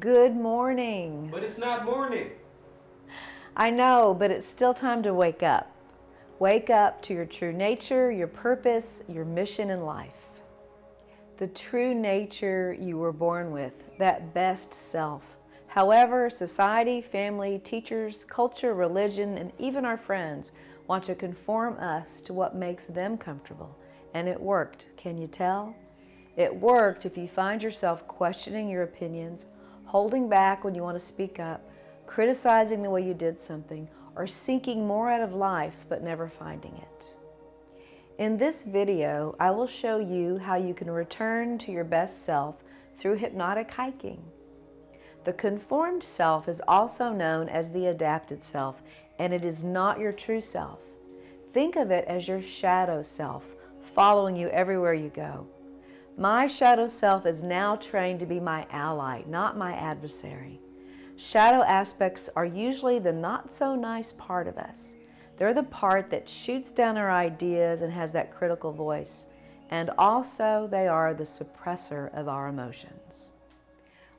Good morning. But it's not morning. I know, but it's still time to wake up. Wake up to your true nature, your purpose, your mission in life. The true nature you were born with, that best self. However, society, family, teachers, culture, religion, and even our friends want to conform us to what makes them comfortable. And it worked, can you tell? It worked if you find yourself questioning your opinions, holding back when you want to speak up, criticizing the way you did something, or seeking more out of life but never finding it. In this video, I will show you how you can return to your best self through hypnotic hiking. The conformed self is also known as the adapted self, and it is not your true self. Think of it as your shadow self, following you everywhere you go. My shadow self is now trained to be my ally, not my adversary. Shadow aspects are usually the not-so-nice part of us. They're the part that shoots down our ideas and has that critical voice. And also, they are the suppressor of our emotions.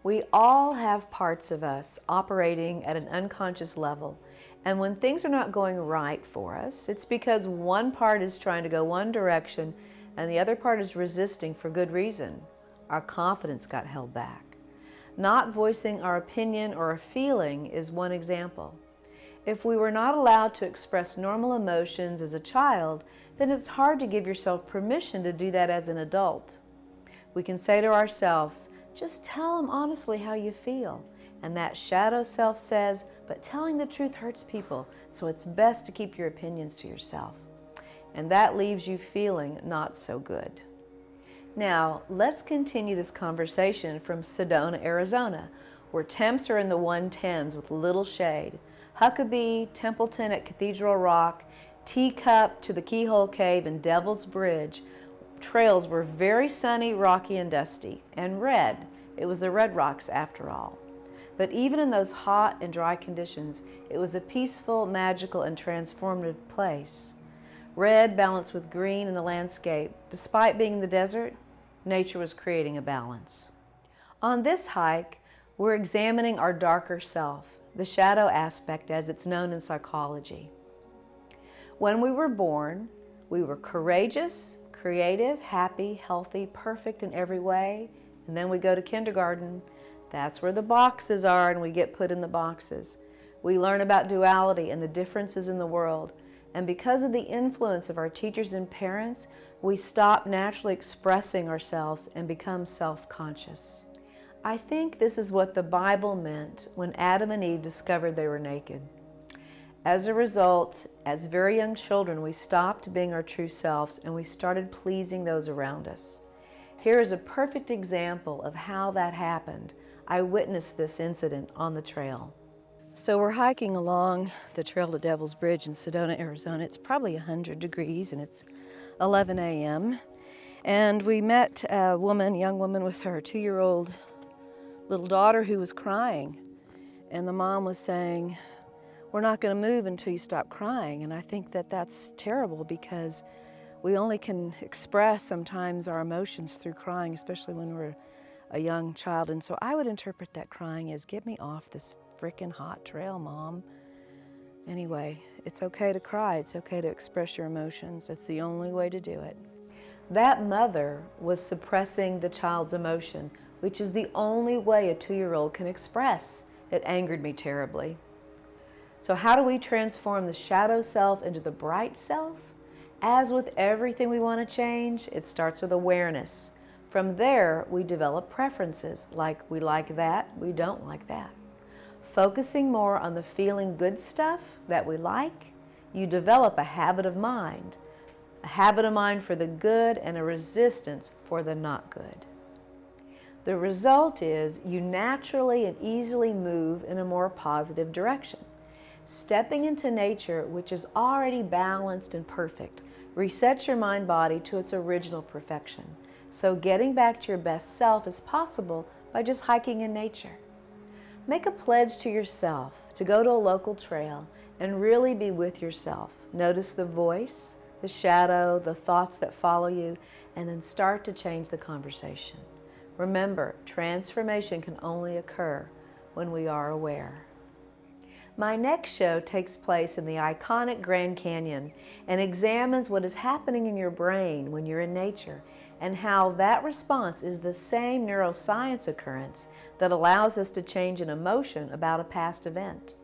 We all have parts of us operating at an unconscious level. And when things are not going right for us, it's because one part is trying to go one direction and the other part is resisting for good reason. Our confidence got held back. Not voicing our opinion or a feeling is one example. If we were not allowed to express normal emotions as a child, then it's hard to give yourself permission to do that as an adult. We can say to ourselves, just tell them honestly how you feel. And that shadow self says, but telling the truth hurts people, so it's best to keep your opinions to yourself. And that leaves you feeling not so good. Now, let's continue this conversation from Sedona, Arizona, where temps are in the 110s with little shade. Huckabee, Templeton at Cathedral Rock, Teacup to the Keyhole Cave, and Devil's Bridge. Trails were very sunny, rocky, and dusty, and red. It was the Red Rocks after all. But even in those hot and dry conditions, it was a peaceful, magical, and transformative place. Red balanced with green in the landscape. Despite being in the desert, nature was creating a balance. On this hike, we're examining our darker self, the shadow aspect as it's known in psychology. When we were born, we were courageous, creative, happy, healthy, perfect in every way, and then we go to kindergarten. That's where the boxes are, and we get put in the boxes. We learn about duality and the differences in the world. And because of the influence of our teachers and parents, we stop naturally expressing ourselves and become self-conscious. I think this is what the Bible meant when Adam and Eve discovered they were naked. As a result, as very young children, we stopped being our true selves and we started pleasing those around us. Here is a perfect example of how that happened. I witnessed this incident on the trail. So we're hiking along the trail to Devil's Bridge in Sedona, Arizona. It's probably 100 degrees and it's 11 a.m. And we met a young woman with her 2-year-old little daughter who was crying. And the mom was saying, we're not going to move until you stop crying. And I think that that's terrible because we only can express sometimes our emotions through crying, especially when we're a young child. And so I would interpret that crying as, get me off this freaking hot trail, Mom. Anyway, it's okay to cry. It's okay to express your emotions. That's the only way to do it. That mother was suppressing the child's emotion, which is the only way a 2-year-old can express. It angered me terribly. So how do we transform the shadow self into the bright self? As with everything we want to change, it starts with awareness. From there, we develop preferences, like we like that, we don't like that. Focusing more on the feeling good stuff that we like, you develop a habit of mind for the good and a resistance for the not good. The result is you naturally and easily move in a more positive direction. Stepping into nature, which is already balanced and perfect, resets your mind-body to its original perfection. So getting back to your best self is possible by just hiking in nature. Make a pledge to yourself to go to a local trail and really be with yourself. Notice the voice, the shadow, the thoughts that follow you, and then start to change the conversation. Remember, transformation can only occur when we are aware. My next show takes place in the iconic Grand Canyon and examines what is happening in your brain when you're in nature and how that response is the same neuroscience occurrence that allows us to change an emotion about a past event.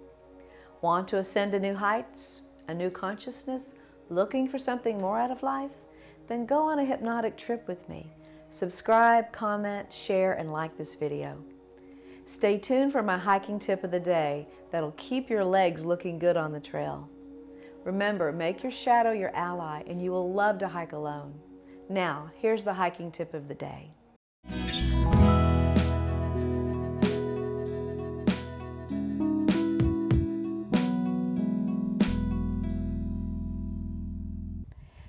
Want to ascend to new heights, a new consciousness, looking for something more out of life? Then go on a hypnotic trip with me. Subscribe, comment, share, and like this video. Stay tuned for my hiking tip of the day that'll keep your legs looking good on the trail. Remember, make your shadow your ally and you will love to hike alone. Now, here's the hiking tip of the day.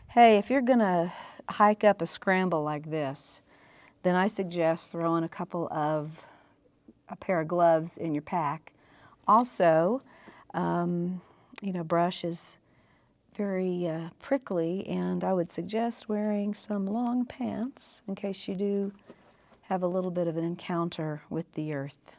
Hey, if you're gonna hike up a scramble like this, then I suggest throwing a pair of gloves in your pack. Also, brush is very prickly, and I would suggest wearing some long pants in case you do have a little bit of an encounter with the earth.